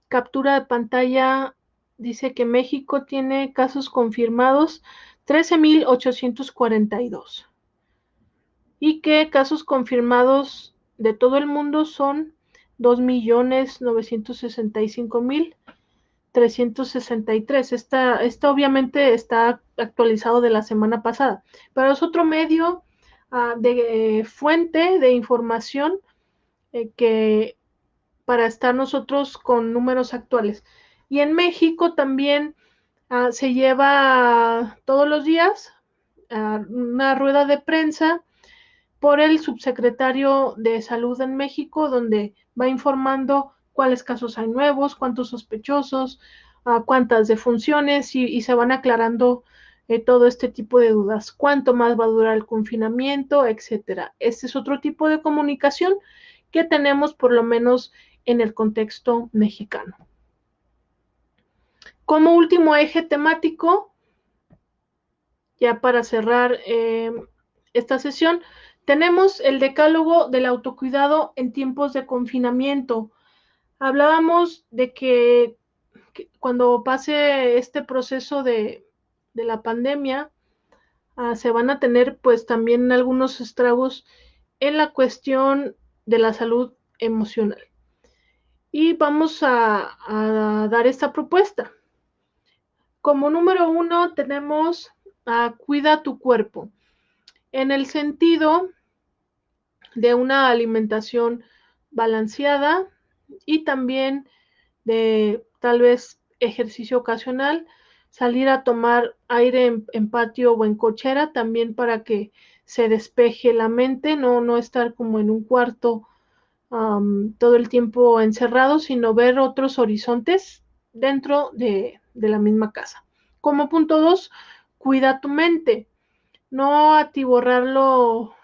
captura de pantalla dice que México tiene casos confirmados 13,842 y que casos confirmados de todo el mundo son 2,965,363. Esta obviamente está actualizado de la semana pasada, pero es otro medio de fuente de información que para estar nosotros con números actuales. Y en México también se lleva todos los días una rueda de prensa por el subsecretario de Salud en México, donde va informando cuáles casos hay nuevos, cuántos sospechosos, cuántas defunciones y se van aclarando todo este tipo de dudas, cuánto más va a durar el confinamiento, etcétera. Este es otro tipo de comunicación que tenemos por lo menos en el contexto mexicano. Como último eje temático, ya para cerrar esta sesión, tenemos el decálogo del autocuidado en tiempos de confinamiento. Hablábamos de que cuando pase este proceso de la pandemia, se van a tener pues también algunos estragos en la cuestión de la salud emocional. Y vamos a dar esta propuesta. Como número 1 tenemos cuida tu cuerpo, en el sentido de una alimentación balanceada y también de tal vez ejercicio ocasional, salir a tomar aire en patio o en cochera también para que se despeje la mente, no estar como en un cuarto todo el tiempo encerrado, sino ver otros horizontes dentro de la misma casa. Como punto 2, cuida tu mente, no atiborrarlo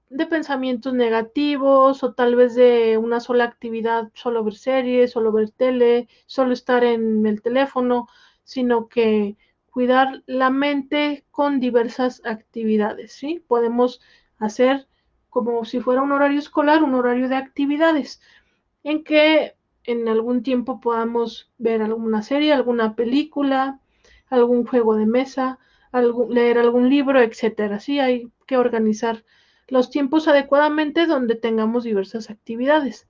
de pensamientos negativos o tal vez de una sola actividad, solo ver series, solo ver tele, solo estar en el teléfono, sino que cuidar la mente con diversas actividades, ¿sí? Podemos hacer como si fuera un horario escolar, un horario de actividades, en que en algún tiempo podamos ver alguna serie, alguna película, algún juego de mesa, leer algún libro, etcétera. Sí, hay que organizar los tiempos adecuadamente donde tengamos diversas actividades.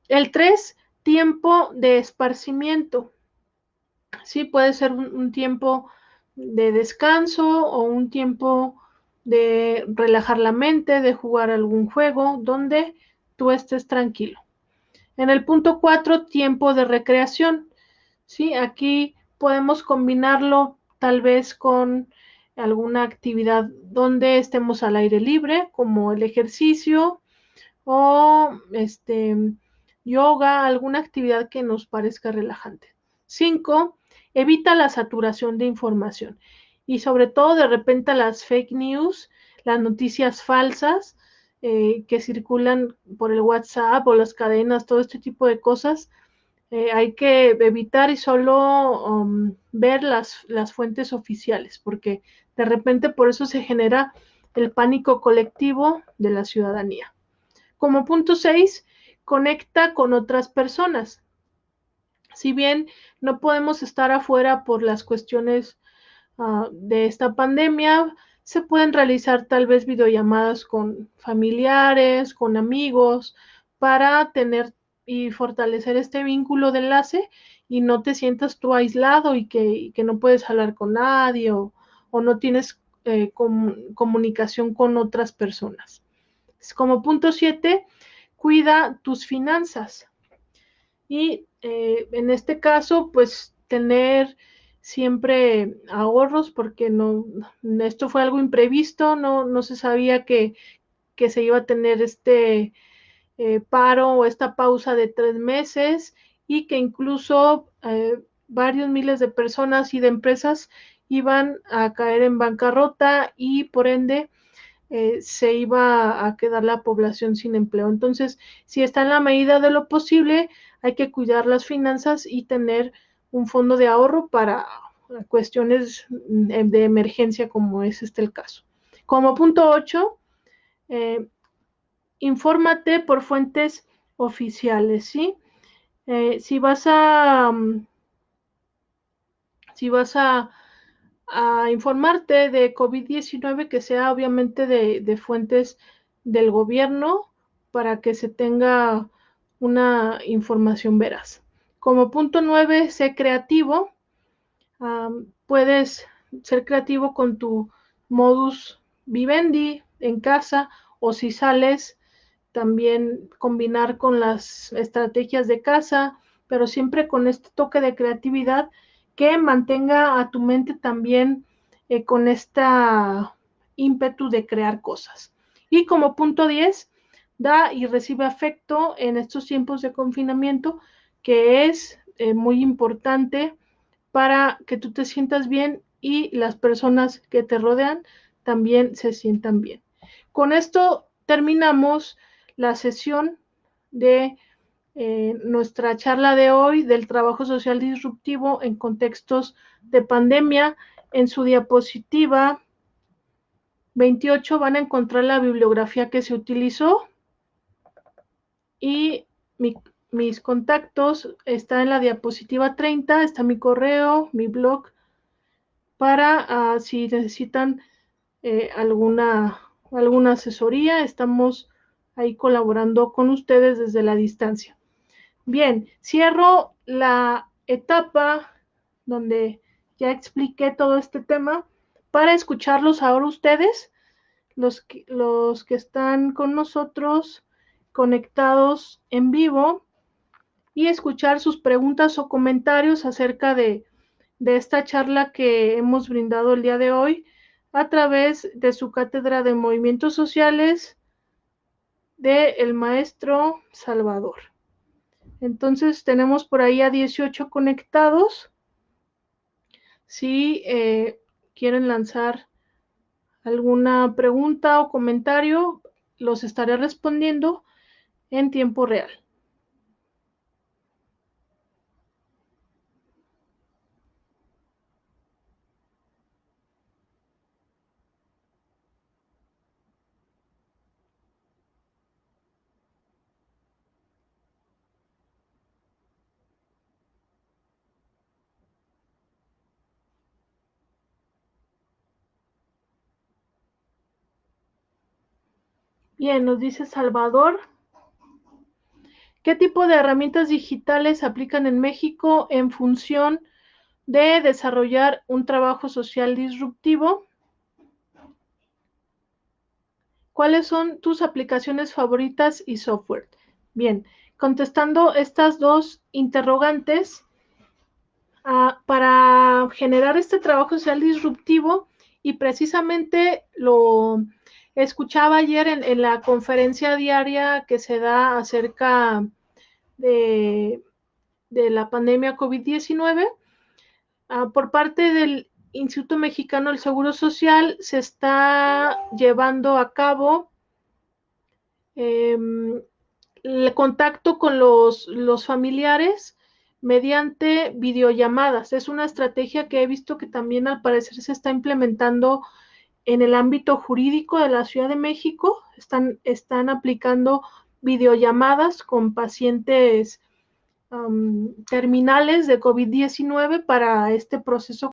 El 3, tiempo de esparcimiento. Sí, puede ser un tiempo de descanso o un tiempo de relajar la mente, de jugar algún juego donde tú estés tranquilo. En el punto 4, tiempo de recreación. Sí, aquí podemos combinarlo tal vez con alguna actividad donde estemos al aire libre, como el ejercicio o yoga, alguna actividad que nos parezca relajante. 5, evita la saturación de información y sobre todo de repente las fake news, las noticias falsas que circulan por el WhatsApp o las cadenas, todo este tipo de cosas. Hay que evitar y solo ver las fuentes oficiales, porque de repente por eso se genera el pánico colectivo de la ciudadanía. Como punto 6, conecta con otras personas. Si bien no podemos estar afuera por las cuestiones de esta pandemia, se pueden realizar tal vez videollamadas con familiares, con amigos, para tener y fortalecer este vínculo de enlace y no te sientas tú aislado y que no puedes hablar con nadie o no tienes comunicación con otras personas. Como punto 7, cuida tus finanzas. Y en este caso, pues tener siempre ahorros, porque esto fue algo imprevisto, no se sabía que se iba a tener este paro o esta pausa de 3 meses y que incluso varios miles de personas y de empresas iban a caer en bancarrota y por ende se iba a quedar la población sin empleo. Entonces, si está en la medida de lo posible, hay que cuidar las finanzas y tener un fondo de ahorro para cuestiones de emergencia como es el caso. Como punto 8, infórmate por fuentes oficiales, ¿sí? Si vas a informarte de COVID-19, que sea obviamente de fuentes del gobierno para que se tenga una información veraz. Como punto 9, sé creativo. Puedes ser creativo con tu modus vivendi en casa o si sales, también combinar con las estrategias de casa, pero siempre con este toque de creatividad que mantenga a tu mente también con esta ímpetu de crear cosas. Y como punto 10, da y recibe afecto en estos tiempos de confinamiento, que es muy importante para que tú te sientas bien y las personas que te rodean también se sientan bien. Con esto terminamos la sesión de nuestra charla de hoy del trabajo social disruptivo en contextos de pandemia. En su diapositiva 28 van a encontrar la bibliografía que se utilizó y mis contactos está en la diapositiva 30, está mi correo, mi blog, para si necesitan alguna asesoría, estamos ahí colaborando con ustedes desde la distancia. Bien, cierro la etapa donde ya expliqué todo este tema para escucharlos ahora ustedes, los que están con nosotros conectados en vivo y escuchar sus preguntas o comentarios acerca de esta charla que hemos brindado el día de hoy a través de su cátedra de movimientos sociales del maestro Salvador. Entonces tenemos por ahí a 18 conectados. Si quieren lanzar alguna pregunta o comentario, los estaré respondiendo en tiempo real. Bien, nos dice Salvador. ¿Qué tipo de herramientas digitales se aplican en México en función de desarrollar un trabajo social disruptivo? ¿Cuáles son tus aplicaciones favoritas y software? Bien, contestando estas dos interrogantes, para generar este trabajo social disruptivo, y precisamente lo escuchaba ayer en la conferencia diaria que se da acerca de la pandemia COVID-19, por parte del Instituto Mexicano del Seguro Social se está llevando a cabo el contacto con los familiares mediante videollamadas. Es una estrategia que he visto que también al parecer se está implementando en el ámbito jurídico de la Ciudad de México. Están aplicando videollamadas con pacientes terminales de COVID-19 para este proceso